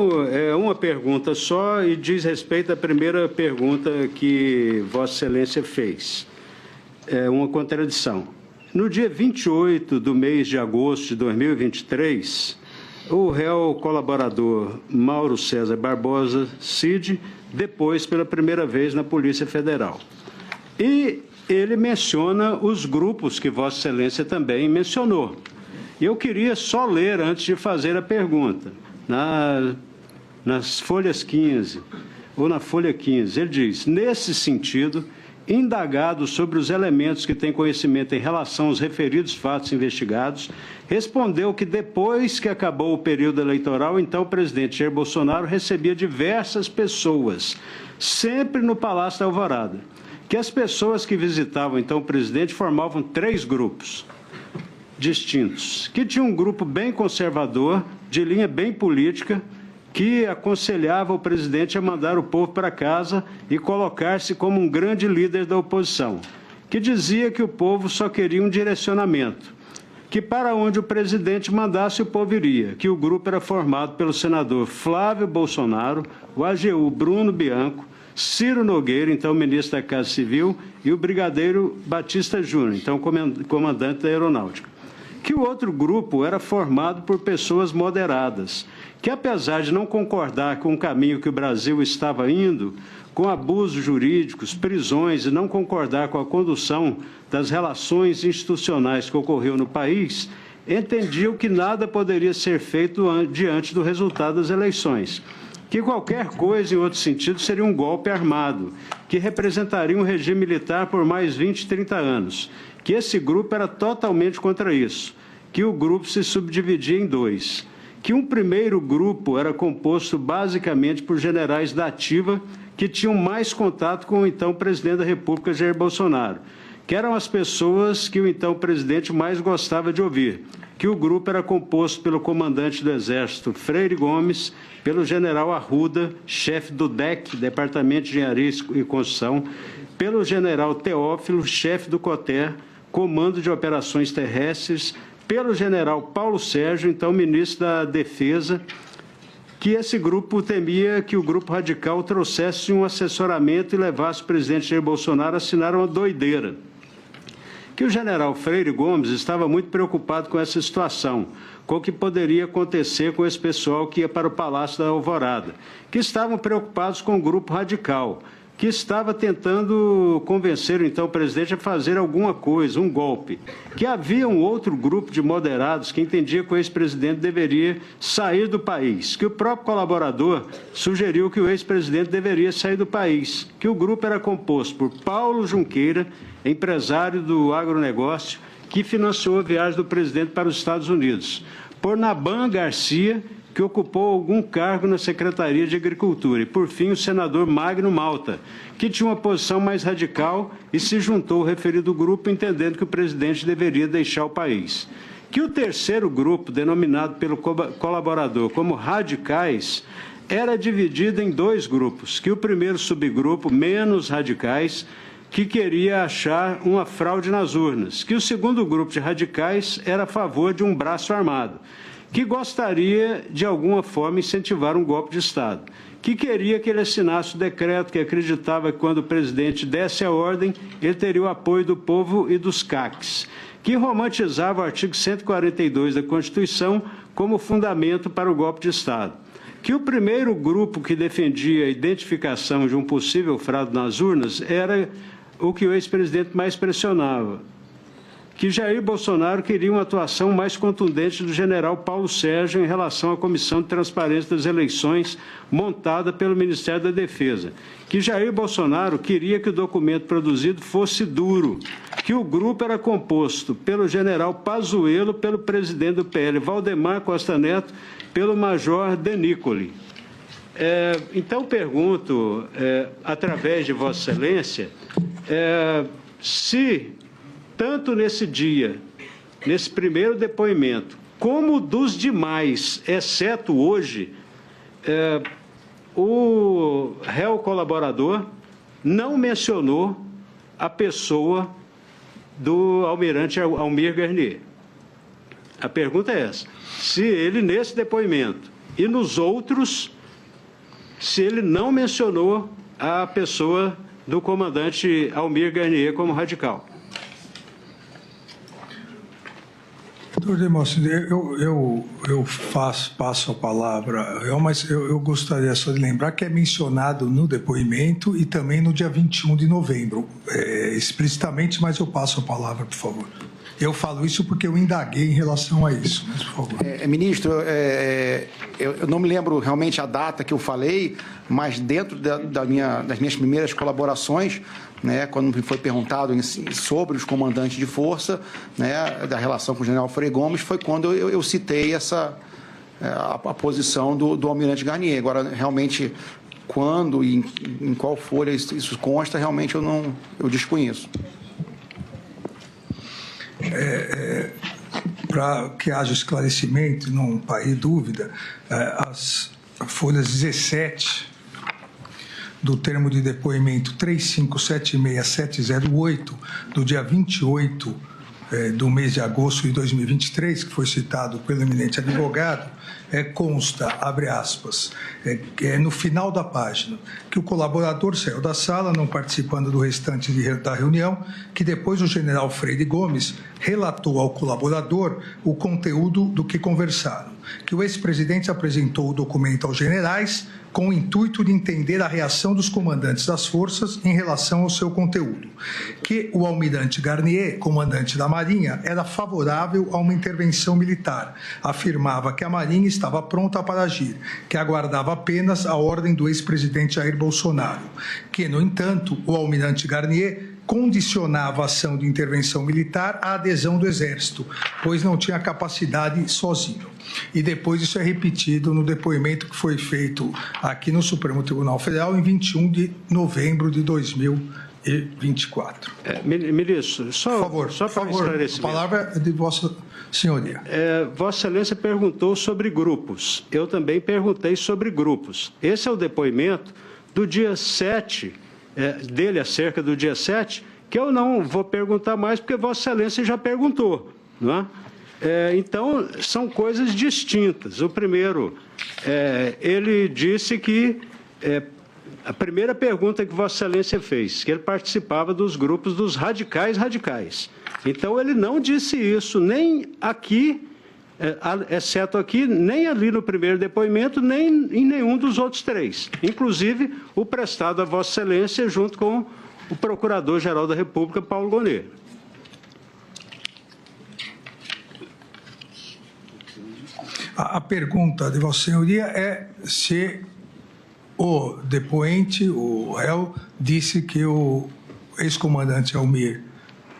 Não, é uma pergunta só e diz respeito à primeira pergunta que Vossa Excelência fez. É uma contradição. No dia 28 do mês de agosto de 2023, o réu colaborador Mauro César Barbosa Cid depôs pela primeira vez na Polícia Federal. E ele menciona os grupos que Vossa Excelência também mencionou. Eu queria só ler antes de fazer a pergunta. Nas folhas 15, ou na folha 15, ele diz: nesse sentido, indagado sobre os elementos que têm conhecimento em relação aos referidos fatos investigados, respondeu que depois que acabou o período eleitoral, então o presidente Jair Bolsonaro recebia diversas pessoas, sempre no Palácio da Alvorada, que as pessoas que visitavam então o presidente formavam 3 grupos distintos, que tinha um grupo bem conservador, de linha bem política, que aconselhava o presidente a mandar o povo para casa e colocar-se como um grande líder da oposição, que dizia que o povo só queria um direcionamento, que para onde o presidente mandasse o povo iria, que o grupo era formado pelo senador Flávio Bolsonaro, o AGU Bruno Bianco, Ciro Nogueira, então ministro da Casa Civil, e o brigadeiro Batista Júnior, então comandante da Aeronáutica. Que o outro grupo era formado por pessoas moderadas, que apesar de não concordar com o caminho que o Brasil estava indo, com abusos jurídicos, prisões, e não concordar com a condução das relações institucionais que ocorreu no país, entendiam que nada poderia ser feito diante do resultado das eleições, que qualquer coisa, em outro sentido, seria um golpe armado, que representaria um regime militar por mais 20, 30 anos, que esse grupo era totalmente contra isso, que o grupo se subdividia em 2, que um primeiro grupo era composto basicamente por generais da ativa que tinham mais contato com o então presidente da República, Jair Bolsonaro, que eram as pessoas que o então presidente mais gostava de ouvir, que o grupo era composto pelo comandante do Exército, Freire Gomes, pelo general Arruda, chefe do DEC, Departamento de Engenharia e Construção, pelo general Teófilo, chefe do COTER, Comando de Operações Terrestres, pelo general Paulo Sérgio, então ministro da Defesa, que esse grupo temia que o grupo radical trouxesse um assessoramento e levasse o presidente Jair Bolsonaro a assinar uma doideira. Que o general Freire Gomes estava muito preocupado com essa situação, com o que poderia acontecer com esse pessoal que ia para o Palácio da Alvorada, que estavam preocupados com o grupo radical, que estava tentando convencer, então, o presidente a fazer alguma coisa, um golpe, que havia um outro grupo de moderados que entendia que o ex-presidente deveria sair do país, que o próprio colaborador sugeriu que o ex-presidente deveria sair do país, que o grupo era composto por Paulo Junqueira, empresário do agronegócio, que financiou a viagem do presidente para os Estados Unidos, por Naban Garcia, que ocupou algum cargo na Secretaria de Agricultura, e, por fim, o senador Magno Malta, que tinha uma posição mais radical e se juntou ao referido grupo, entendendo que o presidente deveria deixar o país. Que o terceiro grupo, denominado pelo colaborador como radicais, era dividido em 2 grupos, que o primeiro subgrupo, menos radicais, que queria achar uma fraude nas urnas, que o segundo grupo de radicais era a favor de um braço armado, que gostaria, de alguma forma, incentivar um golpe de Estado, que queria que ele assinasse o decreto, que acreditava que, quando o presidente desse a ordem, ele teria o apoio do povo e dos CACs, que romantizava o artigo 142 da Constituição como fundamento para o golpe de Estado, que o primeiro grupo que defendia a identificação de um possível fraude nas urnas era o que o ex-presidente mais pressionava, que Jair Bolsonaro queria uma atuação mais contundente do general Paulo Sérgio em relação à Comissão de Transparência das Eleições montada pelo Ministério da Defesa, que Jair Bolsonaro queria que o documento produzido fosse duro, que o grupo era composto pelo general Pazuello, pelo presidente do PL, Valdemar Costa Neto, pelo major Denícoli. Então, pergunto, através de Vossa Excelência, se tanto nesse dia, nesse primeiro depoimento, como dos demais, exceto hoje, o réu colaborador não mencionou a pessoa do almirante Almir Garnier. A pergunta é essa: se ele, nesse depoimento, e nos outros, se ele não mencionou a pessoa do comandante Almir Garnier como radical. Doutor Demóstenes, eu passo a palavra, mas eu gostaria só de lembrar que é mencionado no depoimento e também no dia 21 de novembro, explicitamente, mas eu passo a palavra, por favor. Eu falo isso porque eu indaguei em relação a isso, mas por favor. Ministro, eu não me lembro realmente a data que eu falei, mas dentro das minhas primeiras colaborações, né, quando me foi perguntado sobre os comandantes de força, né, da relação com o general Frei Gomes, foi quando eu citei a posição do almirante Garnier. Agora, realmente, quando e em qual folha isso consta, realmente eu desconheço. Para que haja esclarecimento e não paire dúvida, as folhas 17 do termo de depoimento 3576708, do dia 28 do mês de agosto de 2023, que foi citado pelo eminente advogado, consta, abre aspas, no final da página, que o colaborador saiu da sala, não participando do restante da reunião, que depois o general Freire Gomes relatou ao colaborador o conteúdo do que conversaram, que o ex-presidente apresentou o documento aos generais com o intuito de entender a reação dos comandantes das forças em relação ao seu conteúdo, que o almirante Garnier, comandante da Marinha, era favorável a uma intervenção militar, afirmava que a Marinha estava pronta para agir, que aguardava apenas a ordem do ex-presidente Jair Bolsonaro, que, no entanto, o almirante Garnier condicionava a ação de intervenção militar à adesão do Exército, pois não tinha capacidade sozinho. E depois isso é repetido no depoimento que foi feito aqui no Supremo Tribunal Federal em 21 de novembro de 2024. Ministro, só para esclarecimento. A palavra é de Vossa Senhoria. Vossa Excelência perguntou sobre grupos. Eu também perguntei sobre grupos. Esse é o depoimento do dia 7, dele acerca do dia 7, que eu não vou perguntar mais porque Vossa Excelência já perguntou, não é? Então, são coisas distintas. O primeiro, ele disse que, a primeira pergunta que Vossa Excelência fez, que ele participava dos grupos dos radicais. Então, ele não disse isso, nem aqui, exceto aqui, nem ali no primeiro depoimento, nem em nenhum dos outros três. Inclusive, o prestado a Vossa Excelência junto com o Procurador-Geral da República, Paulo Gonet. A pergunta de Vossa Senhoria é se o depoente, o réu, disse que o ex-comandante Almir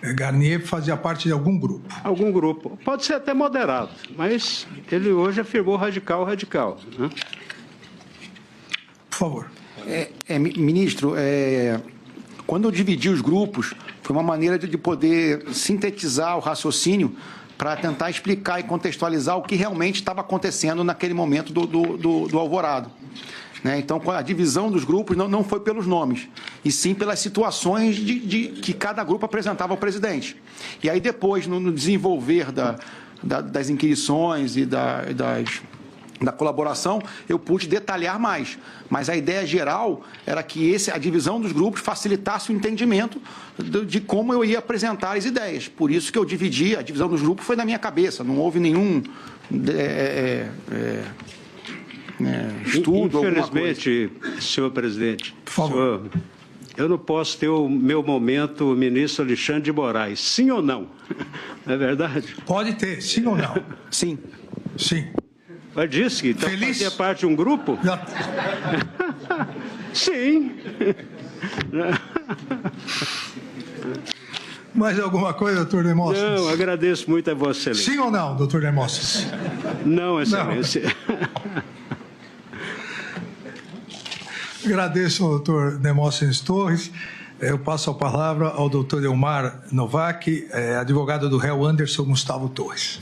Garnier fazia parte de algum grupo. Algum grupo. Pode ser até moderado, mas ele hoje afirmou radical. Né? Por favor. Ministro, quando eu dividi os grupos, foi uma maneira de poder sintetizar o raciocínio para tentar explicar e contextualizar o que realmente estava acontecendo naquele momento do Alvorado. Né? Então, a divisão dos grupos não foi pelos nomes, e sim pelas situações que cada grupo apresentava ao presidente. E aí, depois, no desenvolver das inquirições e da colaboração, eu pude detalhar mais. Mas a ideia geral era que a divisão dos grupos facilitasse o entendimento de como eu ia apresentar as ideias. Por isso que eu dividi, a divisão dos grupos foi na minha cabeça, não houve nenhum estudo. Infelizmente, senhor presidente, por favor. Eu não posso ter o meu momento, ministro Alexandre de Moraes. Sim ou não? Não é verdade? Pode ter, sim ou não? Sim. Sim. Mas disse que então Feliz? Fazia parte de um grupo? Já... Sim. Mais alguma coisa, doutor Demóstenes? Não, agradeço muito a Vossa Excelência. Sim ou não, doutor Demóstenes? Não, Excelência. Agradeço ao doutor Demóstenes Torres. Eu passo a palavra ao doutor Elmar Novak, advogado do réu Anderson Gustavo Torres.